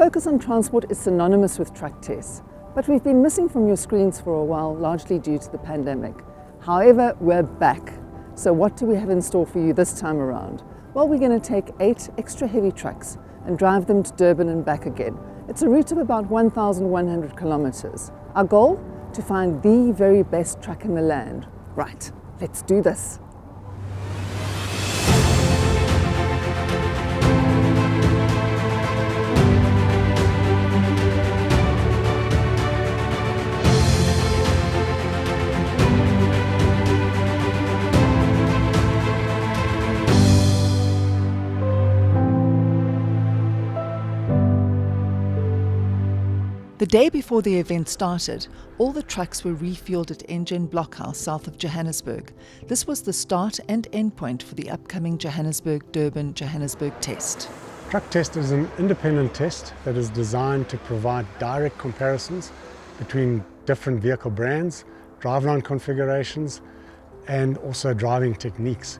focus on transport is synonymous with truck tests, but we've been missing from your screens for a while, largely due to the pandemic. However, we're back. So what do we have in store for you this time around? Well, we're going to take 8 extra heavy trucks and drive them to Durban and back again. It's a route of about 1,100 kilometers. Our goal? To find the very best truck in the land. Right, let's do this. The day before the event started, all the trucks were refueled at Engen Blockhouse south of Johannesburg. This was the start and end point for the upcoming Johannesburg-Durban-Johannesburg test. Truck test is an independent test that is designed to provide direct comparisons between different vehicle brands, driveline configurations, and also driving techniques.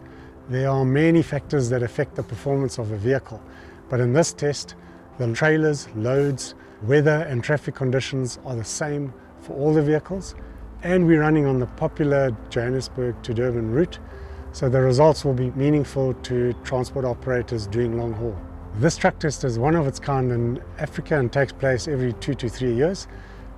There are many factors that affect the performance of a vehicle, but in this test, the trailers, loads, weather and traffic conditions are the same for all the vehicles, and we're running on the popular Johannesburg to Durban route, so the results will be meaningful to transport operators doing long haul. This truck test is one of its kind in Africa and takes place every 2 to 3 years.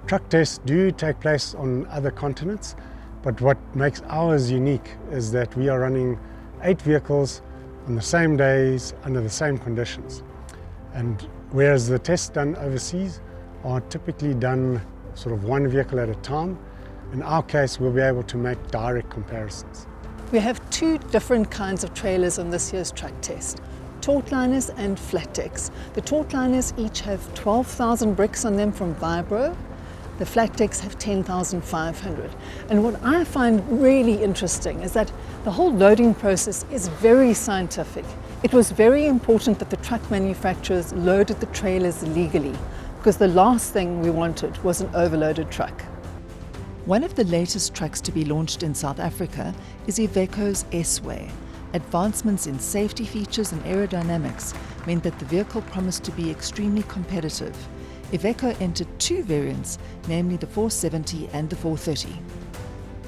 Truck tests do take place on other continents, but what makes ours unique is that we are running 8 vehicles on the same days under the same conditions. And whereas the tests done overseas are typically done sort of one vehicle at a time, in our case we'll be able to make direct comparisons. We have 2 different kinds of trailers on this year's truck test, tautliners and flat decks. The tautliners each have 12,000 bricks on them from Vibro. The flat decks have 10,500. And what I find really interesting is that the whole loading process is very scientific. It was very important that the truck manufacturers loaded the trailers legally, because the last thing we wanted was an overloaded truck. One of the latest trucks to be launched in South Africa is Iveco's S-Way. Advancements in safety features and aerodynamics meant that the vehicle promised to be extremely competitive. Iveco entered 2 variants, namely the 470 and the 430.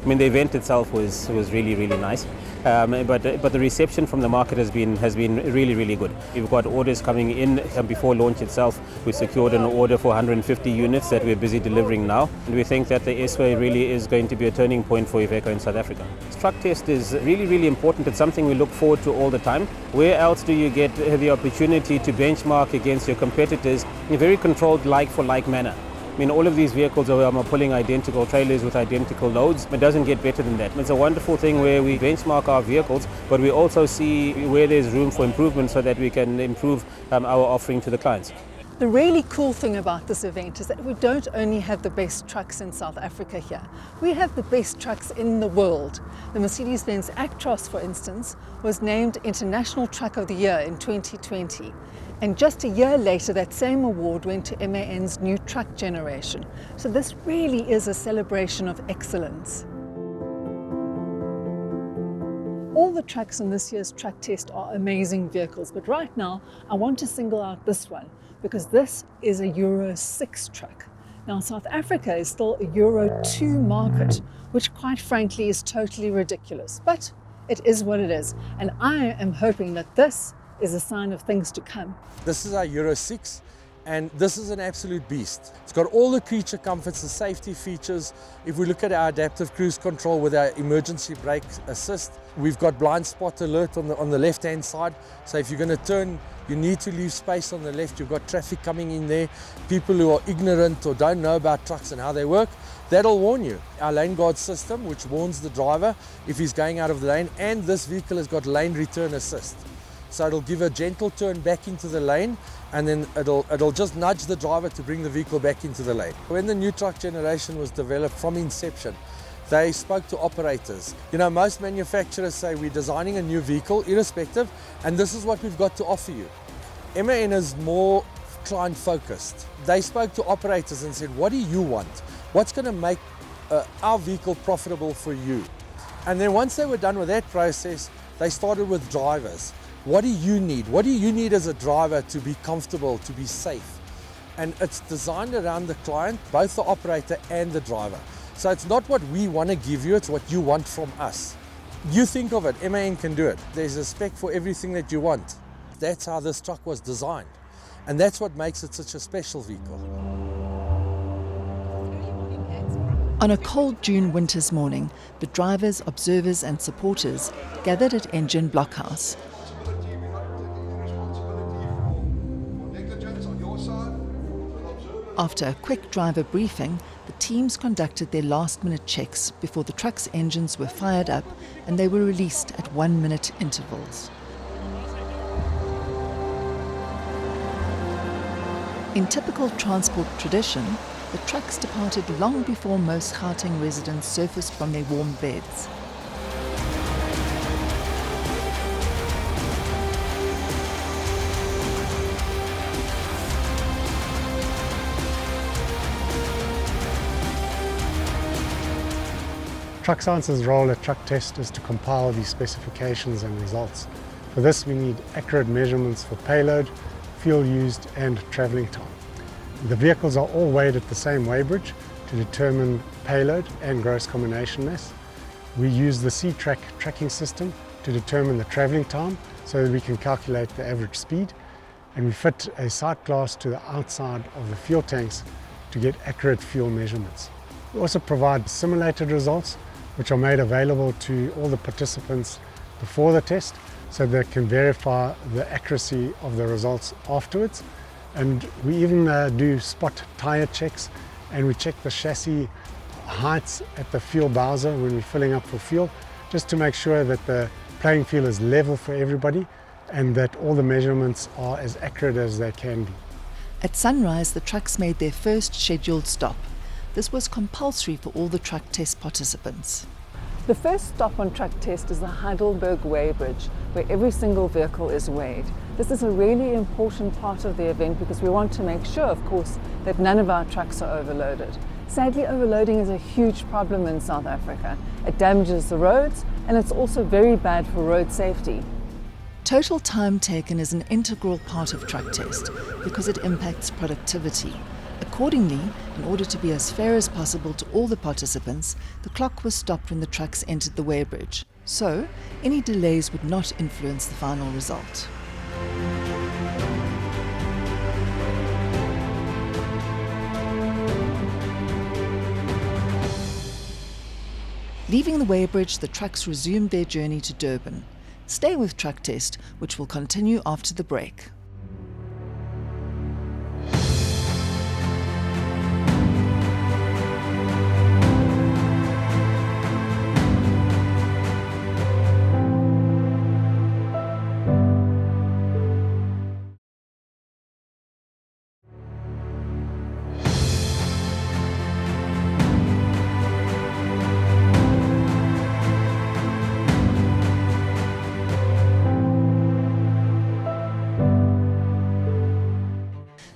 I mean, the event itself was really nice, but the reception from the market has been really good. We've got orders coming in before launch itself. We secured an order for 150 units that we're busy delivering now, and we think that the S-Way really is going to be a turning point for Iveco in South Africa. This truck test is really important. It's something we look forward to all the time. Where else do you get the opportunity to benchmark against your competitors in a very controlled like-for-like manner? I mean, all of these vehicles are pulling identical trailers with identical loads. It doesn't get better than that. It's a wonderful thing where we benchmark our vehicles, but we also see where there's room for improvement so that we can improve our offering to the clients. The really cool thing about this event is that we don't only have the best trucks in South Africa here, we have the best trucks in the world. The Mercedes-Benz Actros, for instance, was named International Truck of the Year in 2020. And just a year later, that same award went to MAN's new truck generation. So this really is a celebration of excellence. All the trucks in this year's truck test are amazing vehicles, but right now I want to single out this one because this is a Euro 6 truck. Now, South Africa is still a Euro 2 market, which quite frankly is totally ridiculous, but it is what it is. And I am hoping that this is a sign of things to come. This is our Euro 6, and this is an absolute beast. It's got all the creature comforts and safety features. If we look at our adaptive cruise control with our emergency brake assist, we've got blind spot alert on the left-hand side. So if you're going to turn, you need to leave space on the left. You've got traffic coming in there. People who are ignorant or don't know about trucks and how they work, that'll warn you. Our lane guard system, which warns the driver if he's going out of the lane, and this vehicle has got lane return assist. So it'll give a gentle turn back into the lane, and then it'll just nudge the driver to bring the vehicle back into the lane. When the new truck generation was developed from inception, they spoke to operators. You know, most manufacturers say we're designing a new vehicle, irrespective, and this is what we've got to offer you. MAN is more client focused. They spoke to operators and said, what do you want? What's going to make our vehicle profitable for you? And then once they were done with that process, they started with drivers. What do you need? What do you need as a driver to be comfortable, to be safe? and it's designed around the client, both the operator and the driver. So it's not what we want to give you, it's what you want from us. You think of it, MAN can do it. There's a spec for everything that you want. That's how this truck was designed. And that's what makes it such a special vehicle. On a cold June winter's morning, the drivers, observers and supporters gathered at Engine Blockhouse. After a quick driver briefing, the teams conducted their last-minute checks before the truck's engines were fired up and they were released at 1-minute intervals. In typical transport tradition, the trucks departed long before most Gauteng residents surfaced from their warm beds. Truck Science's role at Truck Test is to compile these specifications and results. For this, we need accurate measurements for payload, fuel used and travelling time. The vehicles are all weighed at the same weighbridge to determine payload and gross combination mass. We use the C-Track tracking system to determine the travelling time so that we can calculate the average speed, and we fit a sight glass to the outside of the fuel tanks to get accurate fuel measurements. We also provide simulated results which are made available to all the participants before the test so they can verify the accuracy of the results afterwards. And we even do spot tyre checks, and we check the chassis heights at the fuel bowser when we're filling up for fuel, just to make sure that the playing field is level for everybody and that all the measurements are as accurate as they can be. At sunrise, the trucks made their first scheduled stop. This was compulsory for all the truck test participants. The first stop on Truck Test is the Heidelberg weighbridge, where every single vehicle is weighed. This is a really important part of the event because we want to make sure, of course, that none of our trucks are overloaded. Sadly, overloading is a huge problem in South Africa. It damages the roads and it's also very bad for road safety. Total time taken is an integral part of Truck Test because it impacts productivity. Accordingly, in order to be as fair as possible to all the participants, the clock was stopped when the trucks entered the weighbridge. So, any delays would not influence the final result. Leaving the weighbridge, the trucks resumed their journey to Durban. Stay with Truck Test, which will continue after the break.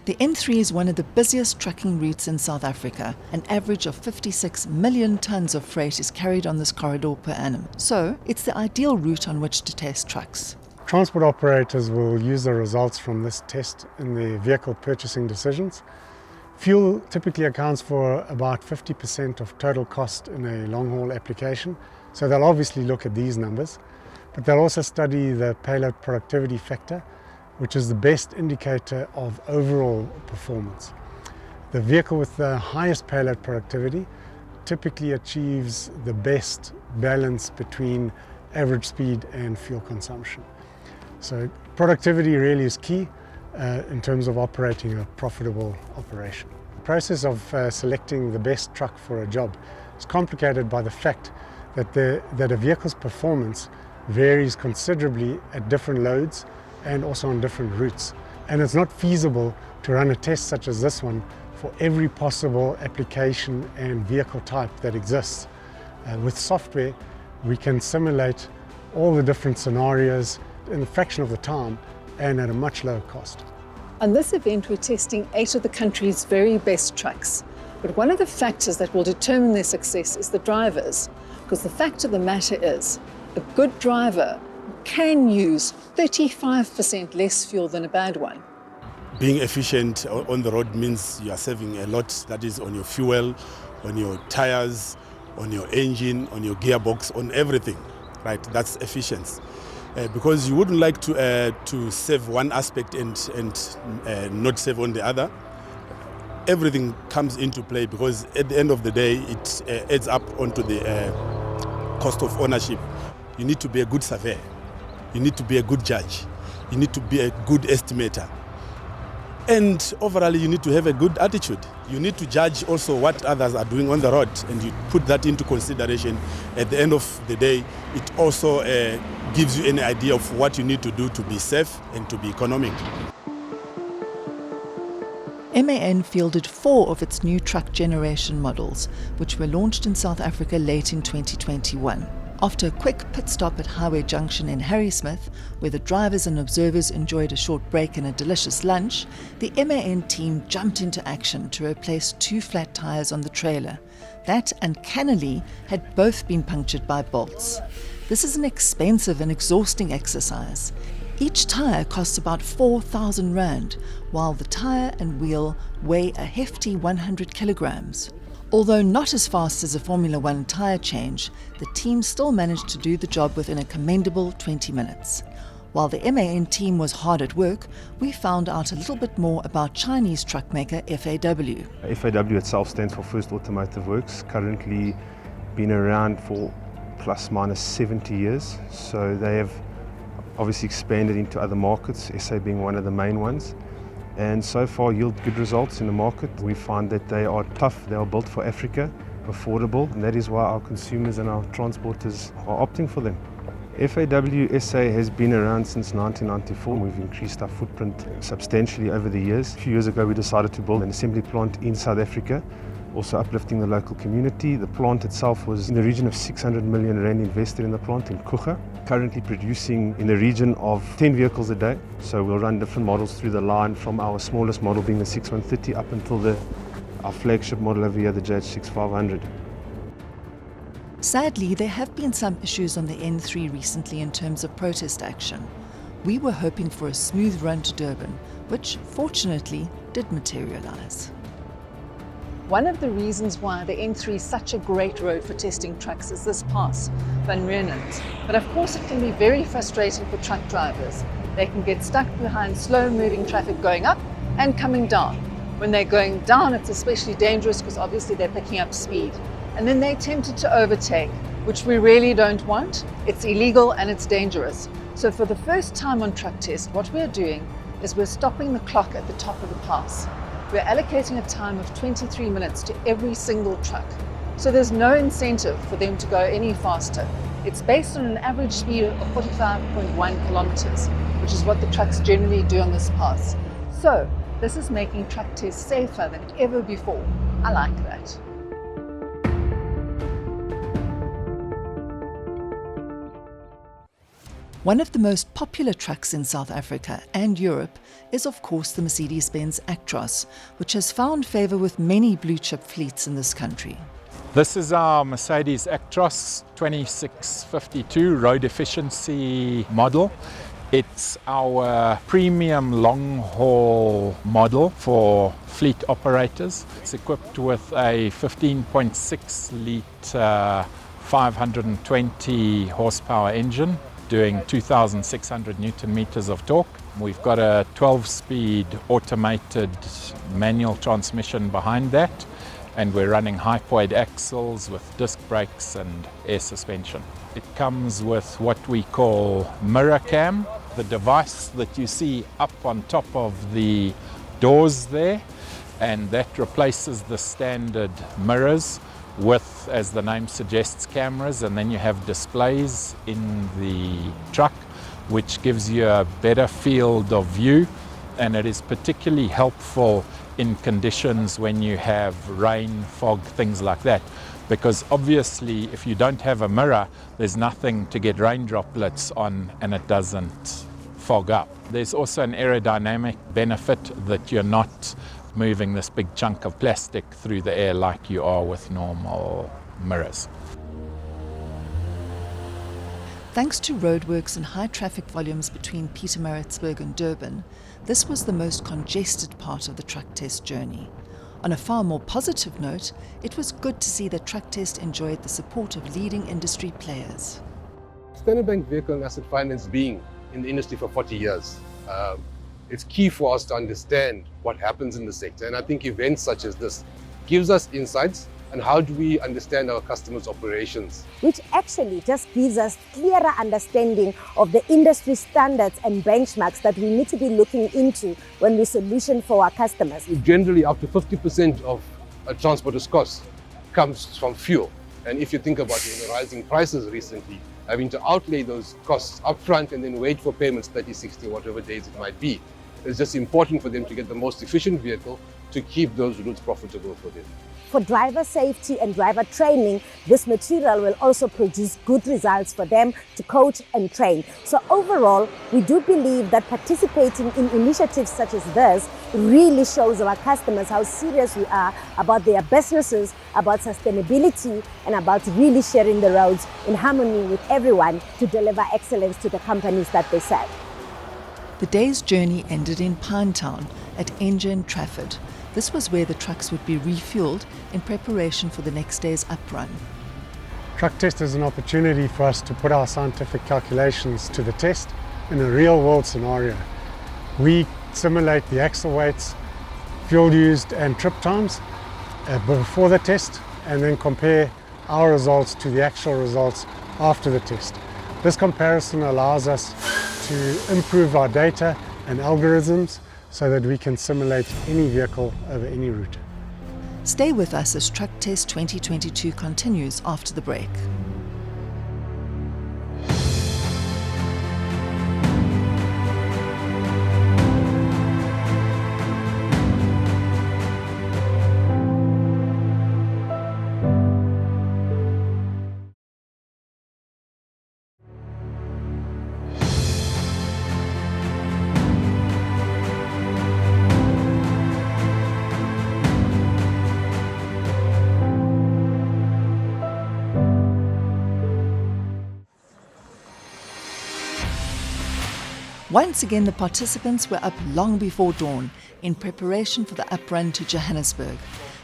The N3 is one of the busiest trucking routes in South Africa. An average of 56 million tonnes of freight is carried on this corridor per annum. So, it's the ideal route on which to test trucks. Transport operators will use the results from this test in their vehicle purchasing decisions. Fuel typically accounts for about 50% of total cost in a long-haul application, so they'll obviously look at these numbers, but they'll also study the payload productivity factor, which is the best indicator of overall performance. The vehicle with the highest payload productivity typically achieves the best balance between average speed and fuel consumption. So productivity really is key in terms of operating a profitable operation. The process of selecting the best truck for a job is complicated by the fact that a vehicle's performance varies considerably at different loads and also on different routes. And it's not feasible to run a test such as this one for every possible application and vehicle type that exists. With software, we can simulate all the different scenarios in a fraction of the time and at a much lower cost. On this event, we're testing 8 of the country's very best trucks. But one of the factors that will determine their success is the drivers, because the fact of the matter is, a good driver can use 35% less fuel than a bad one. Being efficient on the road means you are saving a lot. That is on your fuel, on your tires, on your engine, on your gearbox, on everything. Right? That's efficiency. Because you wouldn't like to save one aspect and not save on the other. Everything comes into play because at the end of the day it adds up onto the cost of ownership. You need to be a good surveyor. You need to be a good judge. You need to be a good estimator. And overall, you need to have a good attitude. You need to judge also what others are doing on the road, and you put that into consideration. At the end of the day, it also gives you an idea of what you need to do to be safe and to be economic. MAN fielded 4 of its new truck generation models, which were launched in South Africa late in 2021. After a quick pit stop at Highway Junction in Harrismith, where the drivers and observers enjoyed a short break and a delicious lunch, the MAN team jumped into action to replace 2 flat tyres on the trailer. That and cannily had both been punctured by bolts. This is an expensive and exhausting exercise. Each tyre costs about 4,000 Rand, while the tyre and wheel weigh a hefty 100 kilograms. Although not as fast as a Formula One tyre change, the team still managed to do the job within a commendable 20 minutes. While the MAN team was hard at work, we found out a little bit more about Chinese truck maker FAW. FAW itself stands for First Automotive Works, currently been around for plus minus 70 years, so they have obviously expanded into other markets, SA being one of the main ones, and so far yield good results in the market. We find that they are tough, they are built for Africa, affordable, and that is why our consumers and our transporters are opting for them. FAW SA has been around since 1994. We've increased our footprint substantially over the years. A few years ago we decided to build an assembly plant in South Africa, also uplifting the local community. The plant itself was in the region of 600 million Rand invested in the plant in Kucha, currently producing in the region of 10 vehicles a day. So we'll run different models through the line, from our smallest model being the 6130 up until our flagship model over here, the JH6500. Sadly, there have been some issues on the N3 recently in terms of protest action. We were hoping for a smooth run to Durban, which fortunately did materialize. One of the reasons why the N3 is such a great road for testing trucks is this pass, Van Rieneland. But of course it can be very frustrating for truck drivers. They can get stuck behind slow-moving traffic going up and coming down. When they're going down, it's especially dangerous because obviously they're picking up speed. And then they're tempted to overtake, which we really don't want. It's illegal and it's dangerous. So for the first time on Truck Test, what we're doing is we're stopping the clock at the top of the pass. We're allocating a time of 23 minutes to every single truck. So there's no incentive for them to go any faster. It's based on an average speed of 45.1 kilometers, which is what the trucks generally do on this pass. So this is making Truck Test safer than ever before. I like that. One of the most popular trucks in South Africa and Europe is of course the Mercedes-Benz Actros, which has found favour with many blue-chip fleets in this country. This is our Mercedes Actros 2652 road efficiency model. It's our premium long-haul model for fleet operators. It's equipped with a 15.6 litre 520 horsepower engine, doing 2,600 Newton meters of torque. We've got a 12-speed automated manual transmission behind that, and we're running hypoid axles with disc brakes and air suspension. It comes with what we call mirror cam, the device that you see up on top of the doors there, and that replaces the standard mirrors with, as the name suggests, cameras, and then you have displays in the truck which gives you a better field of view, and it is particularly helpful in conditions when you have rain, fog, things like that, because obviously if you don't have a mirror there's nothing to get rain droplets on and it doesn't fog up. There's also an aerodynamic benefit that you're not moving this big chunk of plastic through the air like you are with normal mirrors. Thanks to roadworks and high traffic volumes between Pietermaritzburg and Durban, this was the most congested part of the truck test journey. On a far more positive note, it was good to see that Truck Test enjoyed the support of leading industry players. Standard Bank Vehicle and Asset Finance being in the industry for 40 years, it's key for us to understand what happens in the sector. And I think events such as this gives us insights on how do we understand our customers' operations. Which actually just gives us clearer understanding of the industry standards and benchmarks that we need to be looking into when we solution for our customers. Generally, up to 50% of a transporter's cost comes from fuel. And if you think about the rising prices recently, having to outlay those costs up front and then wait for payments 30, 60, whatever days it might be, it's just important for them to get the most efficient vehicle to keep those routes profitable for them. For driver safety and driver training, this material will also produce good results for them to coach and train. So overall, we do believe that participating in initiatives such as this really shows our customers how serious we are about their businesses, about sustainability, and about really sharing the roads in harmony with everyone to deliver excellence to the companies that they serve. The day's journey ended in Pinetown at Engine Trafford. This was where the trucks would be refueled in preparation for the next day's uprun. Truck test is an opportunity for us to put our scientific calculations to the test in a real-world scenario. We simulate the axle weights, fuel used and trip times before the test, and then compare our results to the actual results after the test. This comparison allows us to improve our data and algorithms so that we can simulate any vehicle over any route. Stay with us as Truck Test 2022 continues after the break. Once again, the participants were up long before dawn in preparation for the uprun to Johannesburg.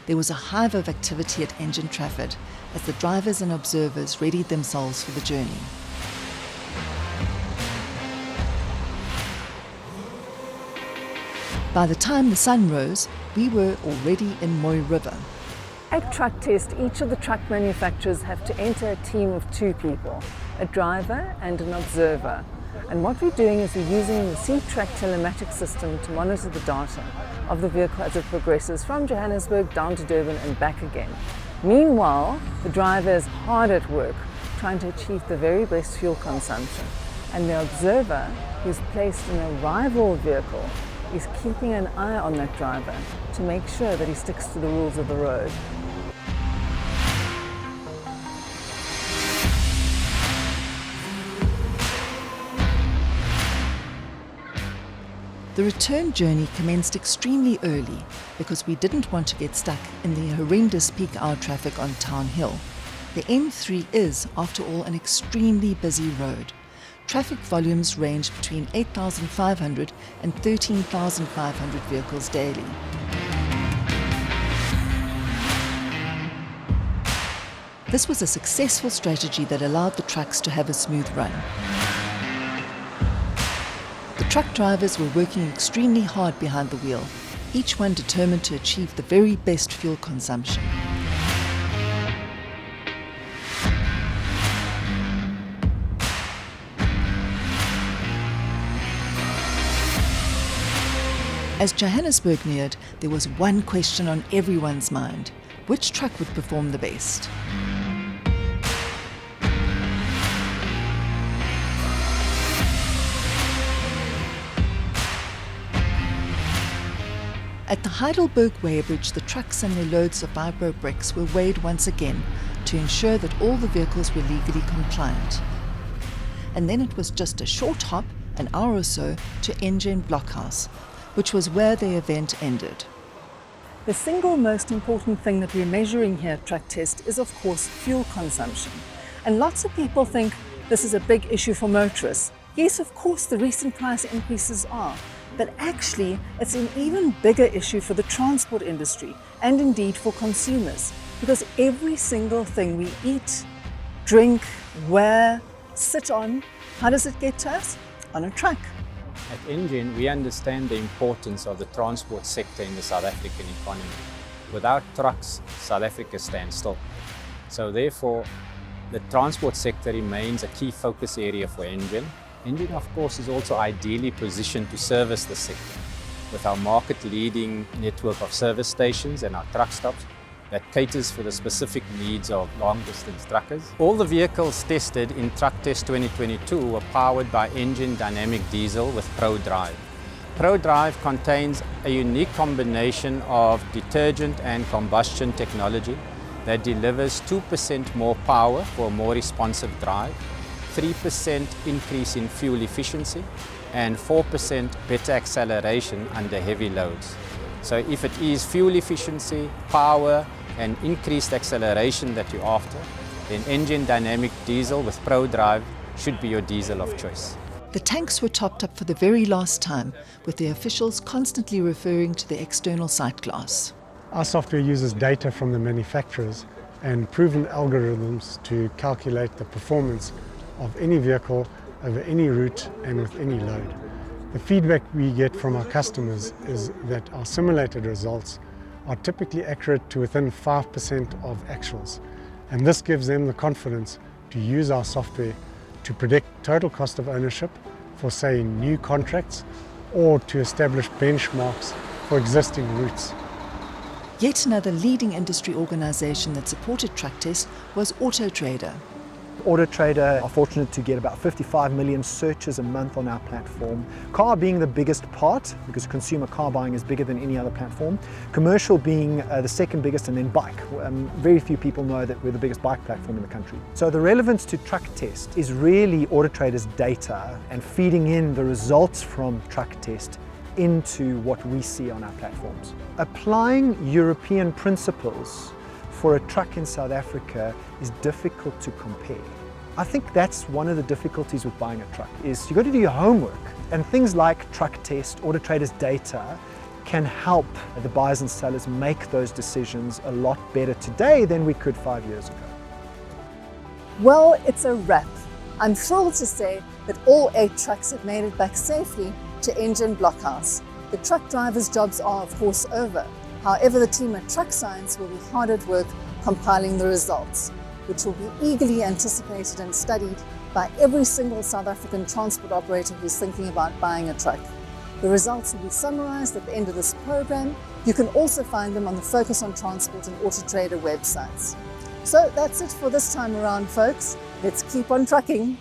There was a hive of activity at Engine Trafford as the drivers and observers readied themselves for the journey. By the time the sun rose, we were already in Moy River. At Truck Test, each of the truck manufacturers have to enter a team of 2 people, a driver and an observer. And what we're doing is we're using the C-Track telematics system to monitor the data of the vehicle as it progresses from Johannesburg down to Durban and back again. Meanwhile, the driver is hard at work trying to achieve the very best fuel consumption. And the observer, who's placed in a rival vehicle, is keeping an eye on that driver to make sure that he sticks to the rules of the road. The return journey commenced extremely early because we didn't want to get stuck in the horrendous peak hour traffic on Town Hill. The N3 is, after all, an extremely busy road. Traffic volumes range between 8,500 and 13,500 vehicles daily. This was a successful strategy that allowed the trucks to have a smooth run. The truck drivers were working extremely hard behind the wheel, each one determined to achieve the very best fuel consumption. As Johannesburg neared, there was one question on everyone's mind: which truck would perform the best? At the Heidelberg weighbridge, the trucks and their loads of vibro bricks were weighed once again to ensure that all the vehicles were legally compliant. And then it was just a short hop, an hour or so, to Engine Blockhouse, which was where the event ended. The single most important thing that we're measuring here at Truck Test is, of course, fuel consumption. And lots of people think this is a big issue for motorists. Yes, of course, the recent price increases are. But actually, it's an even bigger issue for the transport industry and indeed for consumers, because every single thing we eat, drink, wear, sit on, how does it get to us? On a truck. At Engine, we understand the importance of the transport sector in the South African economy. Without trucks, South Africa stands still. So therefore, the transport sector remains a key focus area for Engine. Engine, of course, is also ideally positioned to service the sector with our market-leading network of service stations and our truck stops that caters for the specific needs of long-distance truckers. All the vehicles tested in Truck Test 2022 were powered by Engine Dynamic Diesel with ProDrive. ProDrive contains a unique combination of detergent and combustion technology that delivers 2% more power for a more responsive drive, 3% increase in fuel efficiency, and 4% better acceleration under heavy loads. So if it is fuel efficiency, power, and increased acceleration that you're after, then Engine Dynamic Diesel with ProDrive should be your diesel of choice. The tanks were topped up for the very last time, with the officials constantly referring to the external sight glass. Our software uses data from the manufacturers and proven algorithms to calculate the performance of any vehicle over any route and with any load. The feedback we get from our customers is that our simulated results are typically accurate to within 5% of actuals, and this gives them the confidence to use our software to predict total cost of ownership for, say, new contracts or to establish benchmarks for existing routes. Yet another leading industry organisation that supported Truck Test was AutoTrader. AutoTrader are fortunate to get about 55 million searches a month on our platform. Car being the biggest part, because consumer car buying is bigger than any other platform. Commercial being the second biggest, and then bike. Very few people know that we're the biggest bike platform in the country. So the relevance to Truck Test is really AutoTrader's data and feeding in the results from Truck Test into what we see on our platforms. Applying European principles for a truck in South Africa is difficult to compare. I think that's one of the difficulties with buying a truck, is you've got to do your homework. And things like Truck Test, AutoTrader's data can help the buyers and sellers make those decisions a lot better today than we could 5 years ago. Well, it's a wrap. I'm thrilled to say that all 8 trucks have made it back safely to Engine Blockhouse. The truck drivers' jobs are of course over. However, the team at Truck Science will be hard at work compiling the results, which will be eagerly anticipated and studied by every single South African transport operator who's thinking about buying a truck. The results will be summarized at the end of this program. You can also find them on the Focus on Transport and AutoTrader websites. So that's it for this time around, folks. Let's keep on trucking.